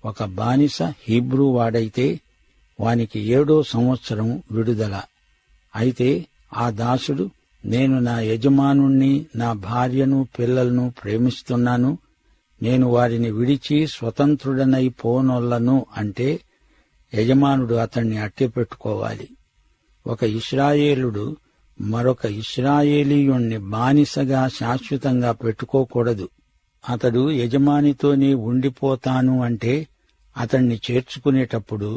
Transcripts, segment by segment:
ఒక బానిస హీబ్రూ వాడైతే వానికి 7వ సంవత్సరం విడుదల. అయితే ఆ దాసుడు, నేను నా యజమానుణ్ణి, నా భార్యను, పిల్లలను ప్రేమిస్తున్నాను, నేను వారిని విడిచి స్వతంత్రుడనై పోనొల్లను అంటే యజమానుడు అతణ్ణి అట్టెపెట్టుకోవాలి. ఒక ఇశ్రాయేలుడు మరొక ఇశ్రాయేలీయుణ్ణి బానిసగా శాశ్వతంగా పెట్టుకోకూడదు. అతడు యజమానితోనే ఉండిపోతాను అంటే అతణ్ణి చేర్చుకునేటప్పుడు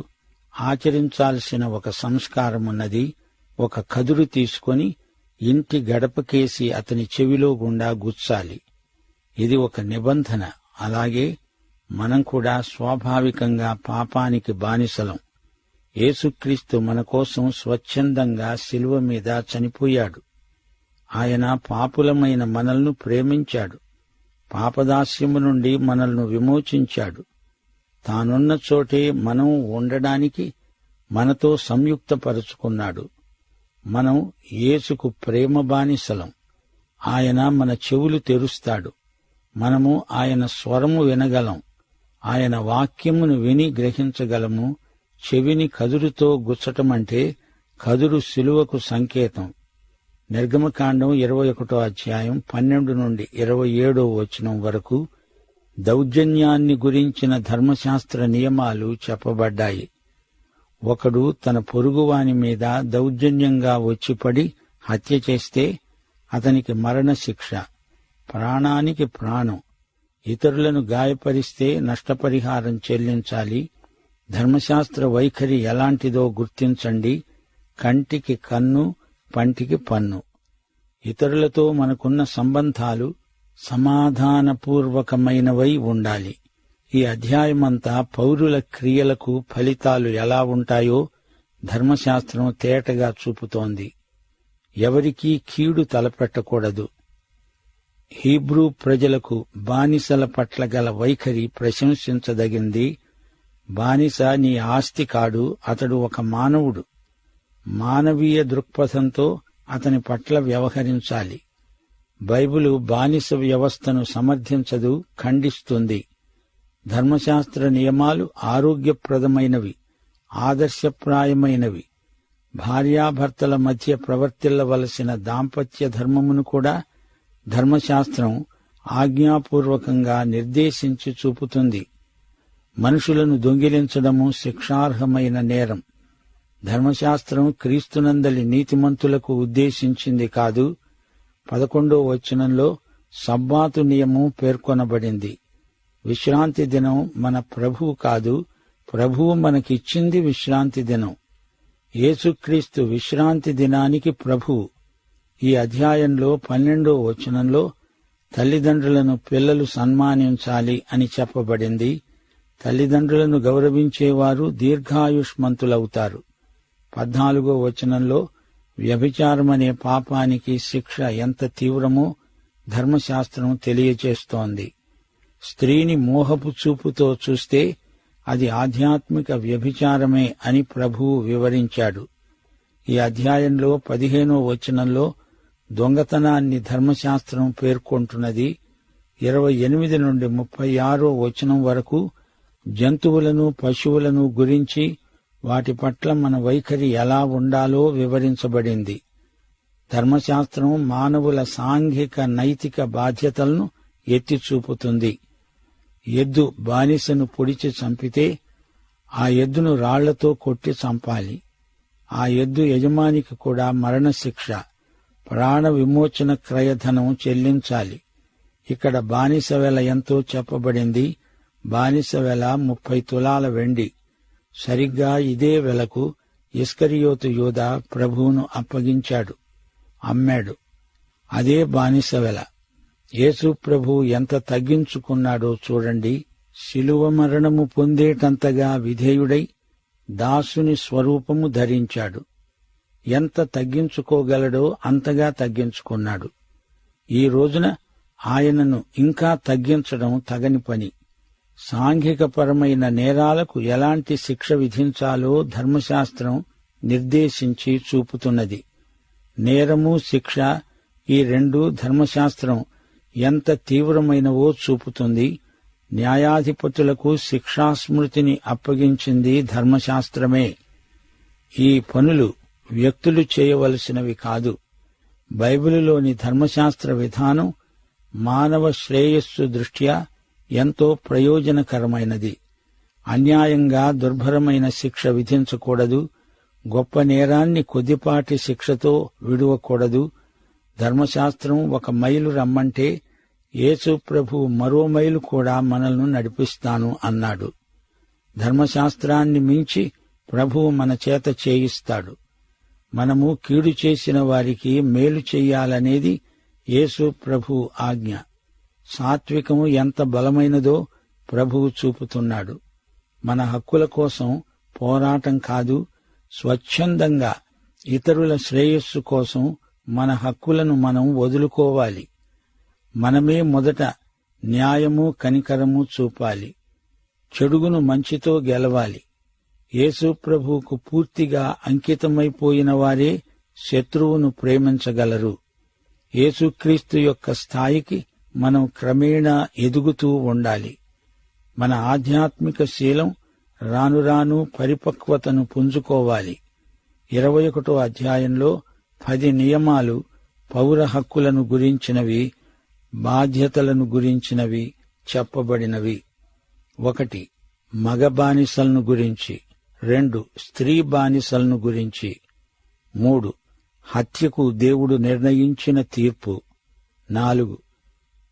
ఆచరించాల్సిన ఒక సంస్కారమున్నది. ఒక కదురు తీసుకొని ఇంటి గడపకేసి అతని చెవిలో గుండా గుచ్చాలి. ఇది ఒక నిబంధన. అలాగే మనం కూడా స్వాభావికంగా పాపానికి బానిసలం. యేసుక్రీస్తు మన కోసం స్వచ్ఛందంగా శిలువ మీద చనిపోయాడు. ఆయన పాపులమైన మనల్ని ప్రేమించాడు. పాపదాస్యము నుండి మనల్ని విమోచించాడు. తానున్న చోటే మనం ఉండడానికి మనతో సంయుక్తపరుచుకున్నాడు. మనం యేసుకు ప్రేమ బానిసలం. ఆయన మన చెవులు తెరుస్తాడు. మనము ఆయన స్వరము వినగలం. ఆయన వాక్యమును విని గ్రహించగలము. చెవిని కదురుతో గుచ్చటమంటే కదురు శిలువకు సంకేతం. నిర్గమకాండం 21వ అధ్యాయం 12 నుండి 27వ వచనం వరకు దౌర్జన్యాన్ని గురించిన ధర్మశాస్త్ర నియమాలు చెప్పబడ్డాయి. ఒకడు తన పొరుగువాని మీద దౌర్జన్యంగా వచ్చిపడి హత్య చేస్తే అతనికి మరణశిక్ష, ప్రాణానికి ప్రాణం. ఇతరులను గాయపరిస్తే నష్టపరిహారం చెల్లించాలి. ధర్మశాస్త్ర వైఖరి ఎలాంటిదో గుర్తించండి. కంటికి కన్ను, పంటికి పన్ను. ఇతరులతో మనకున్న సంబంధాలు సమాధానపూర్వకమైనవై ఉండాలి. ఈ అధ్యాయమంతా పౌరుల క్రియలకు ఫలితాలు ఎలా ఉంటాయో ధర్మశాస్త్రం తేటగా చూపుతోంది. ఎవరికీ కీడు తలపెట్టకూడదు. హీబ్రూ ప్రజలకు బానిసల పట్ల గల వైఖరి ప్రశంసించదగింది. బానిస నీ ఆస్తి కాడు, అతడు ఒక మానవుడు. మానవీయ దృక్పథంతో అతని పట్ల వ్యవహరించాలి. బైబిలు బానిస వ్యవస్థను సమర్థించదు, ఖండిస్తుంది. ధర్మశాస్త్ర నియమాలు ఆరోగ్యప్రదమైనవి, ఆదర్శప్రాయమైనవి. భార్యాభర్తల మధ్య ప్రవర్తిల్లవలసిన దాంపత్య ధర్మమును కూడా ధర్మశాస్త్రం ఆజ్ఞాపూర్వకంగా నిర్దేశించి చూపుతుంది. మనుషులను దొంగిలించడము శిక్షార్హమైన నేరం. ధర్మశాస్త్రం క్రీస్తునందలి నీతిమంతులకు ఉద్దేశించింది కాదు. 11వ వచనంలో సబ్బాతు నియమం పేర్కొనబడింది. విశ్రాంతి దినం మన ప్రభువు కాదు, ప్రభువు మనకిచ్చింది విశ్రాంతి దినం. యేసుక్రీస్తు విశ్రాంతి దినానికి ప్రభువు. ఈ అధ్యాయంలో 12వ వచనంలో తల్లిదండ్రులను పిల్లలు సన్మానించాలి అని చెప్పబడింది. తల్లిదండ్రులను గౌరవించేవారు దీర్ఘాయుష్మంతులవుతారు. 14వ వచనంలో వ్యభిచారమనే పాపానికి శిక్ష ఎంత తీవ్రమో ధర్మశాస్త్రం తెలియచేస్తోంది. స్త్రీని మోహపు చూపుతో చూస్తే అది ఆధ్యాత్మిక వ్యభిచారమే అని ప్రభువు వివరించాడు. ఈ అధ్యాయంలో 15వ వచనంలో దొంగతనాన్ని ధర్మశాస్త్రం పేర్కొంటున్నది. 28 నుండి 36వ వచనం వరకు జంతువులను, పశువులను గురించి, వాటి పట్ల మన వైఖరి ఎలా ఉండాలో వివరించబడింది. ధర్మశాస్త్రం మానవుల సాంఘిక నైతిక బాధ్యతలను ఎత్తిచూపుతుంది. ఎద్దు బానిసను పొడిచి చంపితే ఆ ఎద్దును రాళ్లతో కొట్టి చంపాలి. ఆ ఎద్దు యజమానికి కూడా మరణశిక్ష, ప్రాణ విమోచన క్రయధనం చెల్లించాలి. ఇక్కడ బానిస వెల ఎంతో చెప్పబడింది. బానిస వెల 30 తులాల వెండి. సరిగ్గా ఇదే వెలకు ఇస్కరియోతు యూదా ప్రభువును అప్పగించాడు, అమ్మాడు. అదే బానిస వెల. యేసు ప్రభువు ఎంత తగ్గించుకున్నాడో చూడండి. శిలువ మరణము పొందేటంతగా విధేయుడై దాసుని స్వరూపము ధరించాడు. ఎంత తగ్గించుకోగలడో అంతగా తగ్గించుకున్నాడు. ఈ రోజున ఆయనను ఇంకా తగ్గించడం తగని పని. సాంఘికపరమైన నేరాలకు ఎలాంటి శిక్ష విధించాలో ధర్మశాస్త్రం నిర్దేశించి చూపుతున్నది. నేరము, శిక్ష ఈ రెండూ ధర్మశాస్త్రం ఎంత తీవ్రమైనవో చూపుతుంది. న్యాయాధిపతులకు శిక్షాస్మృతిని అప్పగించింది ధర్మశాస్త్రమే. ఈ పనులు వ్యక్తులు చేయవలసినవి కాదు. బైబిలులోని ధర్మశాస్త్ర విధానం మానవ శ్రేయస్సు దృష్ట్యా ఎంతో ప్రయోజనకరమైనది. అన్యాయంగా దుర్భరమైన శిక్ష విధించకూడదు. గొప్ప నేరాన్ని కొద్దిపాటి శిక్షతో విడువకూడదు. ధర్మశాస్త్రం ఒక మైలు రమ్మంటే యేసు ప్రభువు మరో మైలు కూడా మనల్ని నడిపిస్తాను అన్నాడు. ధర్మశాస్త్రాన్ని మించి ప్రభువు మన చేత చేయిస్తాడు. మనము కీడు చేసిన వారికి మేలు చెయ్యాలనేది యేసు ప్రభువు ఆజ్ఞ. సాత్వికము ఎంత బలమైనదో ప్రభువు చూపుతున్నాడు. మన హక్కుల కోసం పోరాటం కాదు, స్వచ్ఛందంగా ఇతరుల శ్రేయస్సు కోసం మన హక్కులను మనం వదులుకోవాలి. మనమే మొదట న్యాయము కనికరము చూపాలి. చెడుగును మంచితో గెలవాలి. యేసు ప్రభువుకు పూర్తిగా అంకితమైపోయిన వారే శత్రువును ప్రేమించగలరు. యేసుక్రీస్తు యొక్క స్థాయికి మనం క్రమేణా ఎదుగుతూ ఉండాలి. మన ఆధ్యాత్మిక శీలం రానురాను పరిపక్వతను పుంజుకోవాలి. 21వ అధ్యాయంలో 10 నియమాలు పౌర హక్కులను గురించినవి, బాధ్యతలను గురించినవి చెప్పబడినవి. 1 మగ బానిసలను గురించి, 2 స్త్రీ బానిసలను గురించి, 3 హత్యకు దేవుడు నిర్ణయించిన తీర్పు, 4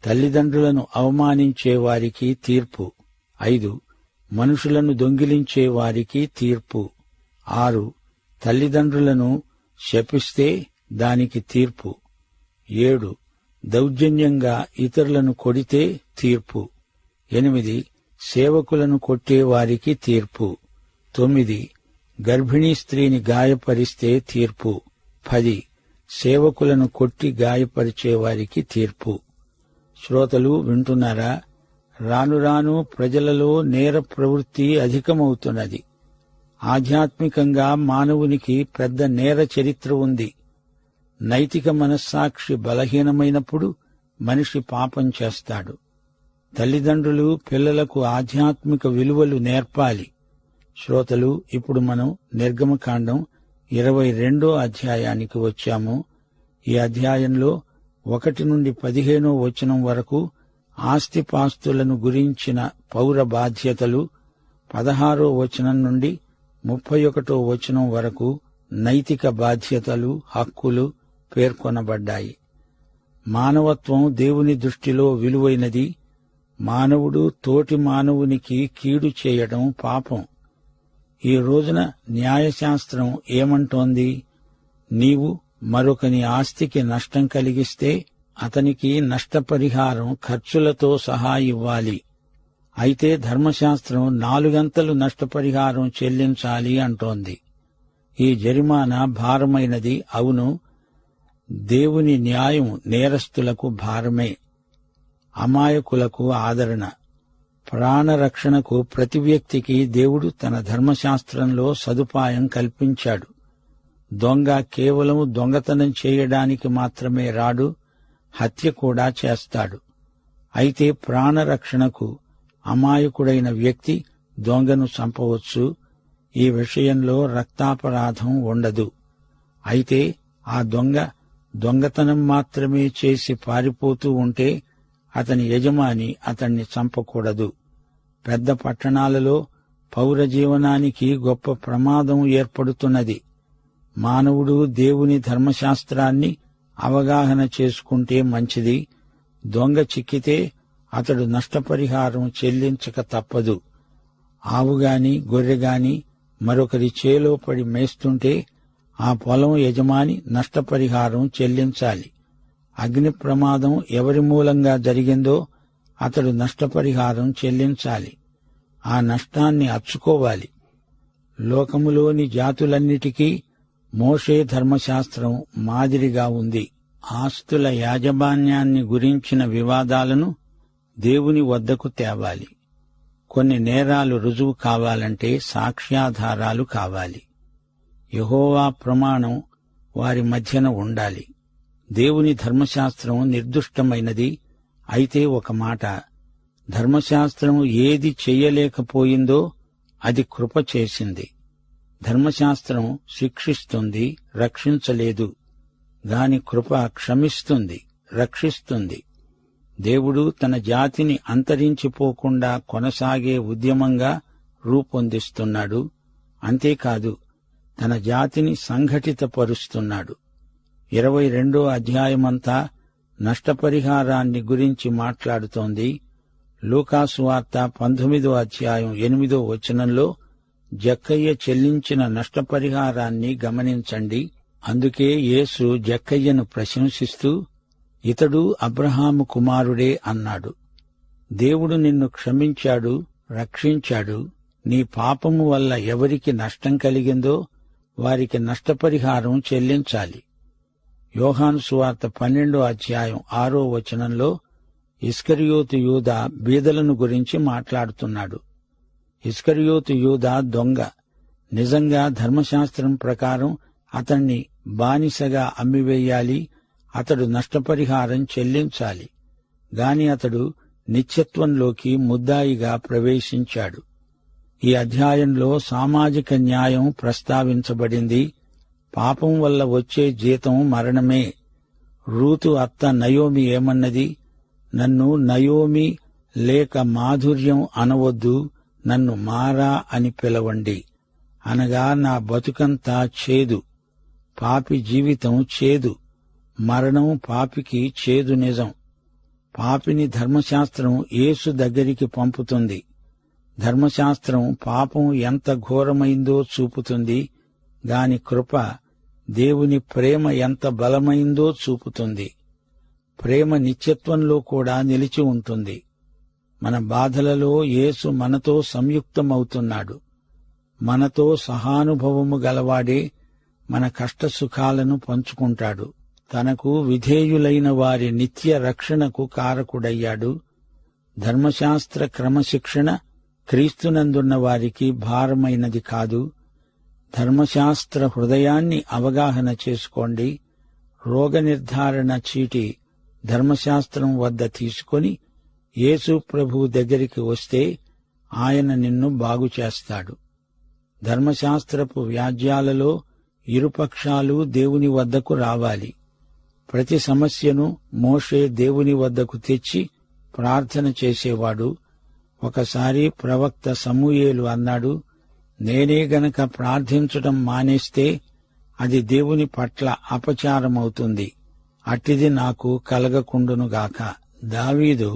తల్లిదండ్రులను అవమానించే వారికి తీర్పు, 5 మనుషులను దొంగిలించే వారికి తీర్పు, 6 తల్లిదండ్రులను శపిస్తే దానికి తీర్పు, 7 దౌర్జన్యంగా ఇతరులను కొడితే తీర్పు, 8 సేవకులను కొట్టేవారికి తీర్పు, 9 గర్భిణీ స్త్రీని గాయపరిస్తే తీర్పు, 10 సేవకులను కొట్టి గాయపరిచేవారికి తీర్పు. శ్రోతలు వింటున్నారా? రాను ప్రజలలో నేర ప్రవృత్తి అధికమవుతున్నది. ఆధ్యాత్మికంగా మానవునికి పెద్ద నేర చరిత్ర ఉంది. నైతిక మనస్సాక్షి బలహీనమైనప్పుడు మనిషి పాపం చేస్తాడు. తల్లిదండ్రులు పిల్లలకు ఆధ్యాత్మిక విలువలు నేర్పాలి. శ్రోతలు, ఇప్పుడు మనం నిర్గమకాండం 22వ అధ్యాయానికి వచ్చాము. ఈ అధ్యాయంలో 1 నుండి 15వ వచనం వరకు ఆస్తిపాస్తులను గురించిన పౌర బాధ్యతలు, 16వ వచనం నుండి 31వ వచనం వరకు నైతిక బాధ్యతలు, హక్కులు పేర్కొనబడ్డాయి. మానవత్వం దేవుని దృష్టిలో విలువైనది. మానవుడు తోటి మానవునికి కీడు చేయడం పాపం. ఈ రోజున న్యాయశాస్త్రం ఏమంటోంది? నీవు మరొకని ఆస్తికి నష్టం కలిగిస్తే అతనికి నష్టపరిహారం ఖర్చులతో సహా ఇవ్వాలి. అయితే ధర్మశాస్త్రం 4 నష్టపరిహారం చెల్లించాలి అంటోంది. ఈ జరిమానా భారమైనది. అవును, దేవుని న్యాయం నేరస్తులకు భారమే, అమాయకులకు ఆదరణ. ప్రాణరక్షణకు ప్రతి వ్యక్తికి దేవుడు తన ధర్మశాస్త్రంలో సదుపాయం కల్పించాడు. దొంగ కేవలం దొంగతనం చేయడానికి మాత్రమే రాడు, హత్య కూడా చేస్తాడు. అయితే ప్రాణరక్షణకు అమాయకుడైన వ్యక్తి దొంగను చంపవచ్చు. ఈ విషయంలో రక్తాపరాధం ఉండదు. అయితే ఆ దొంగ దొంగతనం మాత్రమే చేసి పారిపోతూ ఉంటే అతని యజమాని అతన్ని చంపకూడదు. పెద్ద పట్టణాలలో పౌర జీవనానికి గొప్ప ప్రమాదం ఏర్పడుతున్నది. మానవుడు దేవుని ధర్మశాస్త్రాన్ని అవగాహన చేసుకుంటే మంచిది. దొంగ చిక్కితే అతడు నష్టపరిహారం చెల్లించక తప్పదు. ఆవుగాని గొర్రెగాని మరొకరి చేలో పడి మేస్తుంటే ఆ పొలం యజమాని నష్టపరిహారం చెల్లించాలి. అగ్ని ప్రమాదం ఎవరి మూలంగా జరిగిందో అతడు నష్టపరిహారం చెల్లించాలి. ఆ నష్టాన్ని అచ్చుకోవాలి. లోకములోని జాతులన్నిటికీ మోషే ధర్మశాస్త్రం మాదిరిగా ఉంది. ఆస్తుల యాజమాన్యాన్ని గురించిన వివాదాలను దేవుని వద్దకు తేవాలి. కొన్ని నేరాలు రుజువు కావాలంటే సాక్ష్యాధారాలు కావాలి. యెహోవా ప్రమాణం వారి మధ్యన ఉండాలి. దేవుని ధర్మశాస్త్రం నిర్దుష్టమైనది. అయితే ఒక మాట, ధర్మశాస్త్రం ఏది చెయ్యలేకపోయిందో అది కృప చేసింది. ధర్మశాస్త్రం శిక్షిస్తుంది, రక్షించలేదు. గాని కృప క్షమిస్తుంది, రక్షిస్తుంది. దేవుడు తన జాతిని అంతరించిపోకుండా కొనసాగే ఉద్యమంగా రూపొందిస్తున్నాడు. అంతేకాదు, తన జాతిని సంఘటితపరుస్తున్నాడు. 22వ అధ్యాయమంతా నష్టపరిహారాన్ని గురించి మాట్లాడుతోంది. లూకాసు వార్త 19వ అధ్యాయం 8వ వచనంలో జక్కయ్య చెల్లించిన నష్టపరిహారాన్ని గమనించండి. అందుకే యేసు జక్కయ్యను ప్రశంసిస్తూ, ఇతడు అబ్రహాము కుమారుడే అన్నాడు. దేవుడు నిన్ను క్షమించాడు, రక్షించాడు. నీ పాపము వల్ల ఎవరికి నష్టం కలిగిందో వారికి నష్టపరిహారం చెల్లించాలి. యోహాను సువార్త 12వ అధ్యాయం 6వ వచనంలో ఇస్కరియోతు యూదా బీదలను గురించి మాట్లాడుతున్నాడు. ఇస్కరియోతు యూదా దొంగ. నిజంగా ధర్మశాస్త్రం ప్రకారం అతణ్ణి బానిసగా అమ్మివేయాలి, అతడు నష్టపరిహారం చెల్లించాలి. గాని అతడు నిత్యత్వంలోకి ముద్దాయిగా ప్రవేశించాడు. ఈ అధ్యాయంలో సామాజిక న్యాయం ప్రస్తావించబడింది. పాపం వల్ల వచ్చే జీతం మరణమే. రూతు అత్త నయోమి ఏమన్నది? నన్ను నయోమి లేక మాధుర్యం అనవద్దు, నన్ను మారా అని పిలవండి. అనగా నా బతుకంతా చేదు. పాపి జీవితం చేదు. మరణం పాపికి చేదు నిజం. పాపిని ధర్మశాస్త్రం యేసు దగ్గరికి పంపుతుంది. ధర్మశాస్త్రం పాపం ఎంత ఘోరమైందో చూపుతుంది. గాని కృప దేవుని ప్రేమ ఎంత బలమైందో చూపుతుంది. ప్రేమ నిత్యత్వంలో కూడా నిలిచి ఉంటుంది. మన బాధలలో యేసు మనతో సంయుక్తమవుతున్నాడు. మనతో సహానుభవము గలవాడే మన కష్టసుఖాలను పంచుకుంటాడు. తనకు విధేయులైన వారి నిత్య రక్షణకు కారకుడయ్యాడు. ధర్మశాస్త్ర క్రమశిక్షణ క్రీస్తునందున్న వారికి భారమైనది కాదు. ధర్మశాస్త్ర హృదయాన్ని అవగాహన చేసుకోండి. రోగ నిర్ధారణ చీటి ధర్మశాస్త్రం వద్ద తీసుకొని యేసు ప్రభువు దగ్గరికి వస్తే ఆయన నిన్ను బాగుచేస్తాడు. ధర్మశాస్త్రపు వ్యాజ్యాలలో ఇరుపక్షాలు దేవుని వద్దకు రావాలి. ప్రతి సమస్యను మోషే దేవుని వద్దకు తెచ్చి ప్రార్థన చేసేవాడు. ఒకసారి ప్రవక్త సమూయేలు అన్నాడు, నేనే గనక ప్రార్థించటం మానేస్తే అది దేవుని పట్ల అపచారమవుతుంది. అట్టిది నాకు కలగకుండునుగాక. దావీదు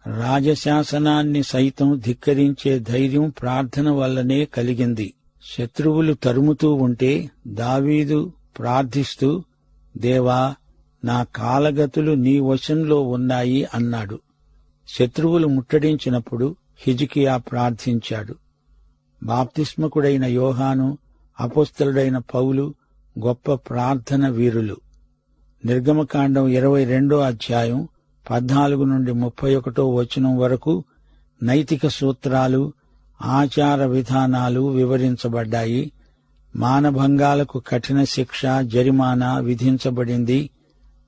రాజశాసనాన్ని సైతం ధిక్కరించే ధైర్యం ప్రార్థన వల్లనే కలిగింది. శత్రువులు తరుముతూ ఉంటే దావీదు ప్రార్థిస్తూ, దేవా, నా కాలగతులు నీ వశంలో ఉన్నాయి అన్నాడు. శత్రువులు ముట్టడించినప్పుడు హిజ్కియా ప్రార్థించాడు. బాప్తిస్మకుడైన యోహాను, అపోస్తలుడైన పౌలు గొప్ప ప్రార్థన వీరులు. నిర్గమకాండం 22వ అధ్యాయం 14 నుండి 31వ వచనం వరకు నైతిక సూత్రాలు, ఆచార విధానాలు వివరించబడ్డాయి. మానభంగాలకు కఠిన శిక్ష, జరిమానా విధించబడింది.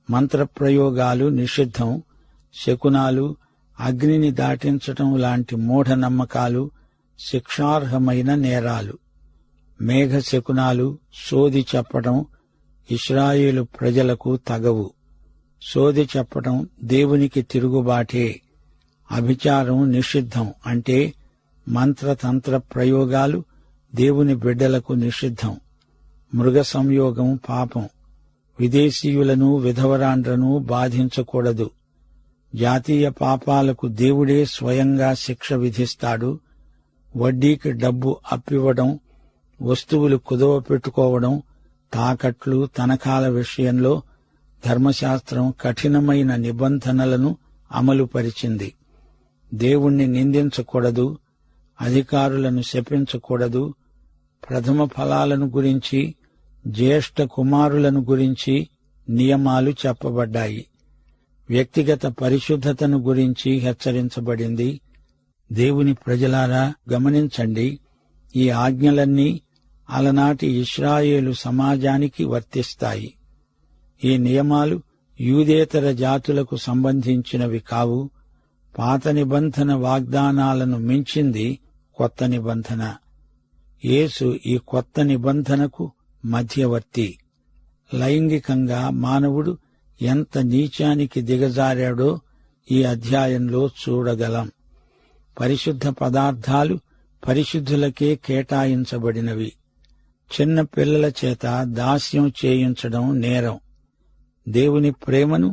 మంత్రప్రయోగాలు నిషిద్ధం. శకునాలు, అగ్నిని దాటించటం లాంటి మూఢనమ్మకాలు శిక్షార్హమైన నేరాలు. మేఘ శకునాలు, సోది చెప్పటం ఇశ్రాయేలు ప్రజలకు తగవు. సోది చెప్పటం దేవునికి తిరుగుబాటే. అభిచారం నిషిద్ధం, అంటే మంత్రతంత్ర ప్రయోగాలు దేవుని బిడ్డలకు నిషిద్ధం. మృగ సంయోగం పాపం. విదేశీయులను, విధవరాండ్రను బాధించకూడదు. జాతీయ పాపాలకు దేవుడే స్వయంగా శిక్ష విధిస్తాడు. వడ్డీకి డబ్బు అప్పివ్వడం, వస్తువులు కుదవ పెట్టుకోవడం, తాకట్లు, తనఖాల విషయంలో ధర్మశాస్త్రం కఠినమైన నిబంధనలను అమలుపరిచింది. దేవుణ్ణి నిందించకూడదు, అధికారులను శపించకూడదు. ప్రథమ ఫలాలను గురించి, జ్యేష్ఠ కుమారులను గురించి నియమాలు చెప్పబడ్డాయి. వ్యక్తిగత పరిశుద్ధతను గురించి హెచ్చరించబడింది. దేవుని ప్రజలారా గమనించండి, ఈ ఆజ్ఞలన్నీ అలనాటి ఇశ్రాయేలు సమాజానికి వర్తిస్తాయి. ఈ నియమాలు యూదేతర జాతులకు సంబంధించినవి కావు. పాత నిబంధన వాగ్దానాలను మించింది కొత్త నిబంధన. యేసు ఈ కొత్త నిబంధనకు మధ్యవర్తి. లైంగికంగా మానవుడు ఎంత నీచానికి దిగజారాడో ఈ అధ్యాయంలో చూడగలం. పరిశుద్ధ పదార్థాలు పరిశుద్ధులకే కేటాయించబడినవి. చిన్న పిల్లల చేత దాస్యం చేయించడం నేరం. దేవుని ప్రేమను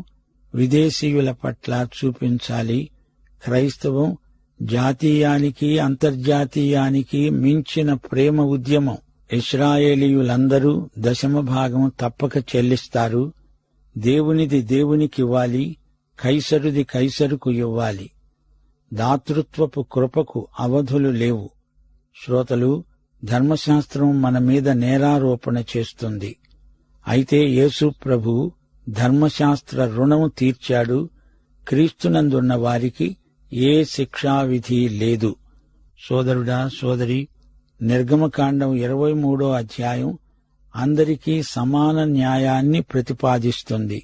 విదేశీయుల పట్ల చూపించాలి. క్రైస్తవం జాతీయానికి అంతర్జాతీయానికి మించిన ప్రేమ ఉద్యమం. ఇశ్రాయేలీయులందరూ దశమ భాగం తప్పక చెల్లిస్తారు. దేవునిది దేవునికివ్వాలి, కైసరుది కైసరుకు ఇవ్వాలి. దాతృత్వపు కృపకు అవధులు లేవు. శ్రోతలు, ధర్మశాస్త్రం మన మీద నేరారోపణ చేస్తుంది. అయితే యేసు ప్రభు ధర్మశాస్త్ర రుణము తీర్చాడు. క్రీస్తునందున్న వారికి ఏ శిక్షావిధి లేదు. సోదరుడా, సోదరి, నిర్గమకాండం 23వ అధ్యాయం అందరికీ సమాన న్యాయాన్ని ప్రతిపాదిస్తుంది.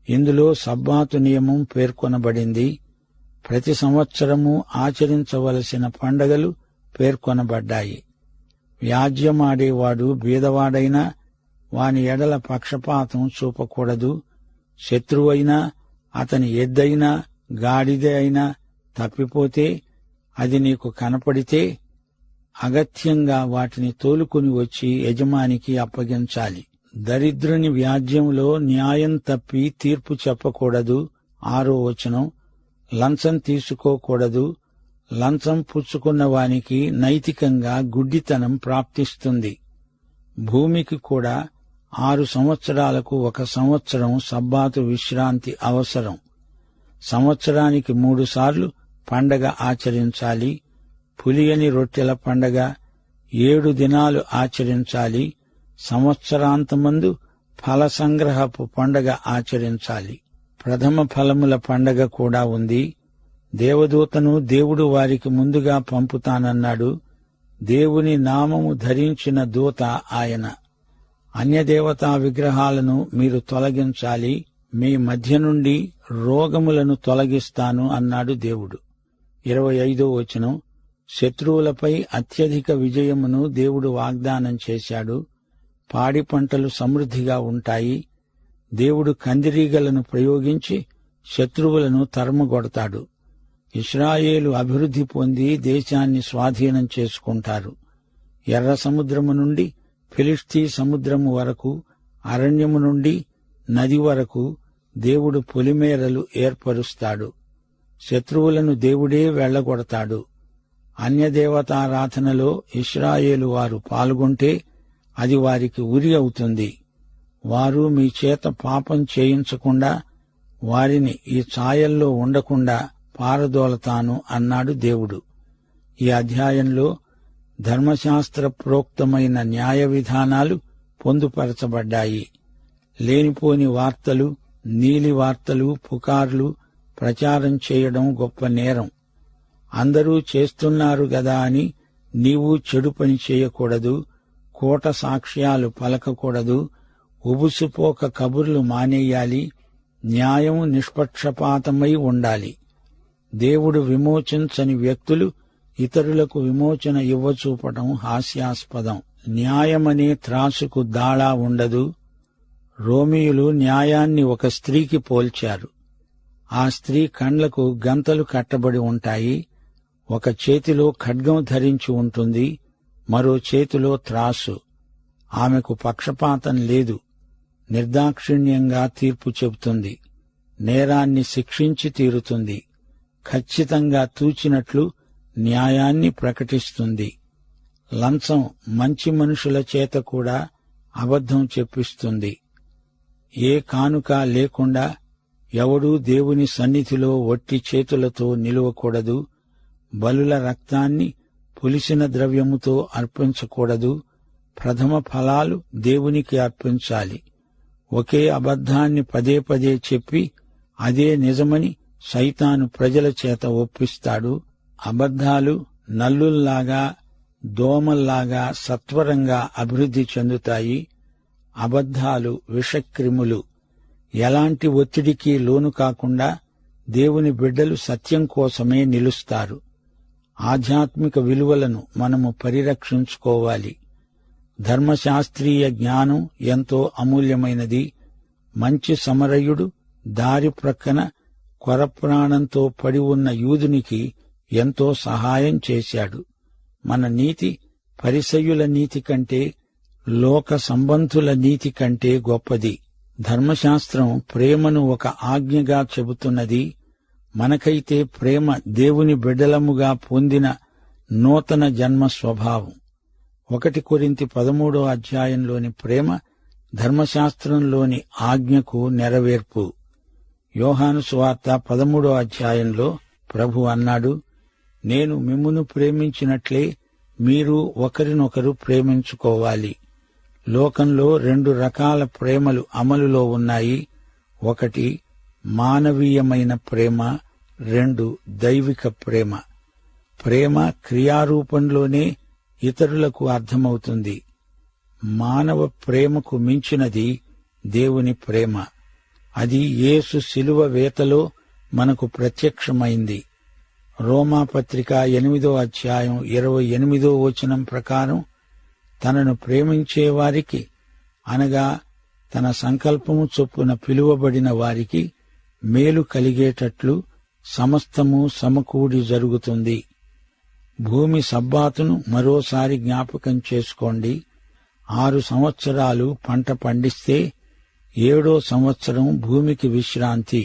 ఇందులో సబ్బాతు నియమం పేర్కొనబడింది. ప్రతి సంవత్సరము ఆచరించవలసిన పండగలు పేర్కొనబడ్డాయి. వ్యాజ్యమాడేవాడు బీదవాడైనా వాని ఎడల పక్షపాతం చూపకూడదు. శత్రువైనా, అతని ఎద్దైనా, గాడిద అయినా తప్పిపోతే, అది నీకు కనపడితే అగత్యంగా వాటిని తోలుకుని వచ్చి యజమానికి అప్పగించాలి. దరిద్రుని వ్యాజ్యంలో న్యాయం తప్పి తీర్పు చెప్పకూడదు. 6వ వచనం, లంచం తీసుకోకూడదు. లంచం పుచ్చుకున్న వానికి నైతికంగా గుడ్డితనం ప్రాప్తిస్తుంది. భూమికి కూడా 6 సంవత్సరాలకు 1 సంవత్సరం సబ్బాతు విశ్రాంతి అవసరం. సంవత్సరానికి 3 సార్లు పండగ ఆచరించాలి. పులియని రొట్టెల పండగ 7 దినాలు ఆచరించాలి. సంవత్సరాంతమందు ఫల సంగ్రహపు పండగ ఆచరించాలి. ప్రథమ ఫలముల పండగ కూడా ఉంది. దేవదూతను దేవుడు వారికి ముందుగా పంపుతానన్నాడు. దేవుని నామము ధరించిన దూత ఆయన. అన్యదేవతా విగ్రహాలను మీరు తొలగించాలి. మీ మధ్య నుండి రోగములను తొలగిస్తాను అన్నాడు దేవుడు. 25వ వచనం, శత్రువులపై అత్యధిక విజయమును దేవుడు వాగ్దానం చేశాడు. పాడి పంటలు సమృద్ధిగా ఉంటాయి. దేవుడు కందిరీగలను ప్రయోగించి శత్రువులను తరుముగొడతాడు. ఇశ్రాయేలు అభివృద్ధి పొంది దేశాన్ని స్వాధీనం చేసుకుంటారు. ఎర్ర సముద్రము నుండి ఫిలిష్తీ సముద్రము వరకు, అరణ్యము నుండి నది వరకు దేవుడు పొలిమేరలు ఏర్పరుస్తాడు. శత్రువులను దేవుడే వెళ్లగొడతాడు. అన్యదేవతారాధనలో ఇశ్రాయేలు వారు పాల్గొంటే అది వారికి ఉరి అవుతుంది. వారు మీ చేత పాపం చేయించకుండా వారిని ఈ ఛాయల్లో ఉండకుండా పారదోలతాను అన్నాడు దేవుడు. ఈ అధ్యాయంలో ధర్మశాస్త్ర ప్రోక్తమైన న్యాయ విధానాలు పొందుపరచబడ్డాయి. లేనిపోని వార్తలు, నీలి వార్తలు, పుకార్లు ప్రచారం చేయడం గొప్ప నేరం. అందరూ చేస్తున్నారు గదా అని నీవు చెడు పని చేయకూడదు. కోట సాక్ష్యాలు పలకకూడదు. ఉబుసుపోక కబుర్లు మానేయాలి. న్యాయం నిష్పక్షపాతమై ఉండాలి. దేవుడు విమోచించని వ్యక్తులు ఇతరులకు విమోచన ఇవ్వచూపటం హాస్యాస్పదం. న్యాయమనే త్రాసుకు దాళా ఉండదు. రోమీయులు న్యాయాన్ని ఒక స్త్రీకి పోల్చారు. ఆ స్త్రీ కండ్లకు గంతలు కట్టబడి ఉంటాయి. ఒక చేతిలో ఖడ్గం ధరించి ఉంటుంది, మరో చేతిలో త్రాసు. ఆమెకు పక్షపాతం లేదు. నిర్దాక్షిణ్యంగా తీర్పు చెబుతుంది. నేరాన్ని శిక్షించి తీరుతుంది. ఖచ్చితంగా తూచినట్లు న్యాయాన్ని ప్రకటిస్తుంది. లంచం మంచి మనుషుల చేత కూడా అబద్ధం చెప్పిస్తుంది. ఏ కానుక లేకుండా ఎవడూ దేవుని సన్నిధిలో వట్టి చేతులతో నిలువకూడదు. బలుల రక్తాన్ని పులిసిన ద్రవ్యముతో అర్పించకూడదు. ప్రథమ ఫలాలు దేవునికి అర్పించాలి. ఒకే అబద్ధాన్ని పదే పదే చెప్పి అదే నిజమని సైతాను ప్రజల చేత ఒప్పిస్తాడు. అబద్ధాలు నల్లుల్లాగా, దోమల్లాగా సత్వరంగా అభివృద్ధి చెందుతాయి. అబద్ధాలు విషక్రిములు. ఎలాంటి ఒత్తిడికి లోను కాకుండా దేవుని బిడ్డలు సత్యం కోసమే నిలుస్తారు. ఆధ్యాత్మిక విలువలను మనము పరిరక్షించుకోవాలి. ధర్మశాస్త్రీయ జ్ఞానం ఎంతో అమూల్యమైనది. మంచి సమరయుడు దారి ప్రక్కన కొరప్రాణంతో పడి ఉన్న యూదునికి ఎంతో సహాయం చేశాడు. మన నీతి పరిసయ్యుల నీతి కంటే, లోక సంబంధుల నీతి కంటే గొప్పది. ధర్మశాస్త్రం ప్రేమను ఒక ఆజ్ఞగా చెబుతున్నది. మనకైతే ప్రేమ దేవుని బిడ్డలముగా పొందిన నూతన జన్మ స్వభావం. 1 కొరింథీ 13వ అధ్యాయంలోని ప్రేమ ధర్మశాస్త్రంలోని ఆజ్ఞకు నెరవేర్పు. యోహాను సువార్త 13వ అధ్యాయంలో ప్రభు అన్నాడు, నేను మిమ్మును ప్రేమించినట్లే మీరు ఒకరినొకరు ప్రేమించుకోవాలి. లోకంలో 2 రకాల ప్రేమలు అమలులో ఉన్నాయి. 1 మానవీయమైన ప్రేమ, 2 దైవిక ప్రేమ. ప్రేమ క్రియారూపంలోనే ఇతరులకు అర్థమవుతుంది. మానవ ప్రేమకు మించినది దేవుని ప్రేమ. అది యేసు శిలువ వేతలో మనకు ప్రత్యక్షమైంది. రోమాపత్రిక 8వ అధ్యాయం 28వ వచనం ప్రకారం తనను ప్రేమించేవారికి, అనగా తన సంకల్పము చొప్పున పిలువబడిన వారికి మేలు కలిగేటట్లు సమస్తము సమకూడి జరుగుతుంది. భూమి సబ్బాతును మరోసారి జ్ఞాపకం చేసుకోండి. 6 సంవత్సరాలు పంట పండిస్తే 7వ సంవత్సరం భూమికి విశ్రాంతి.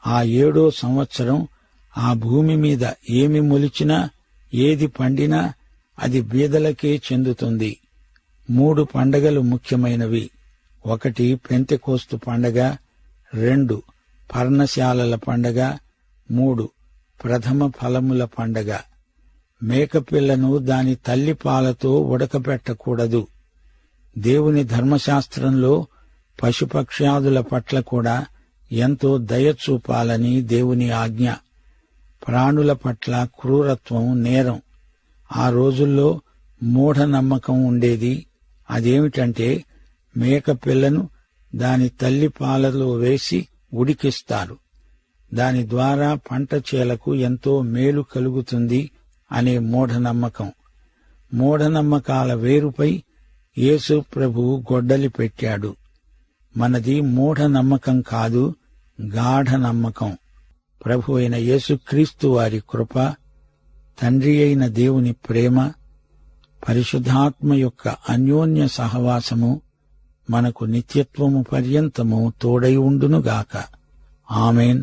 ఆ 7వ సంవత్సరం ఆ భూమి మీద ఏమి మొలిచినా, ఏది పండినా అది బీదలకే చెందుతుంది. 3 పండగలు ముఖ్యమైనవి. 1 పెంతెకోస్తు పండగ, 2 పర్ణశాలల పండగ, 3 ప్రథమ ఫలముల పండగ. మేకపిల్లను దాని తల్లి పాలతో ఉడకబెట్టకూడదు. దేవుని ధర్మశాస్త్రంలో పశుపక్ష్యాదుల పట్ల కూడా ఎంతో దయ చూపాలని దేవుని ఆజ్ఞ. ప్రాణుల పట్ల క్రూరత్వం నేరం. ఆ రోజుల్లో మూఢనమ్మకం ఉండేది. అదేమిటంటే, మేకపిల్లను దాని తల్లి పాలలో వేసి ఉడికిస్తారు. దాని ద్వారా పంట చేలకు ఎంతో మేలు కలుగుతుంది అనే మూఢనమ్మకం. మూఢనమ్మకాల వేరుపై యేసు ప్రభువు గొడ్డలి పెట్టాడు. మనది మూఢనమ్మకం కాదు, గాఢ నమ్మకం. ప్రభు అయిన యేసుక్రీస్తు వారి కృప, తండ్రి అయిన దేవుని ప్రేమ, పరిశుద్ధాత్మ యొక్క అన్యోన్య సహవాసము మనకు నిత్యత్వము పర్యంతము తోడై ఉండునుగాక. ఆమేన్.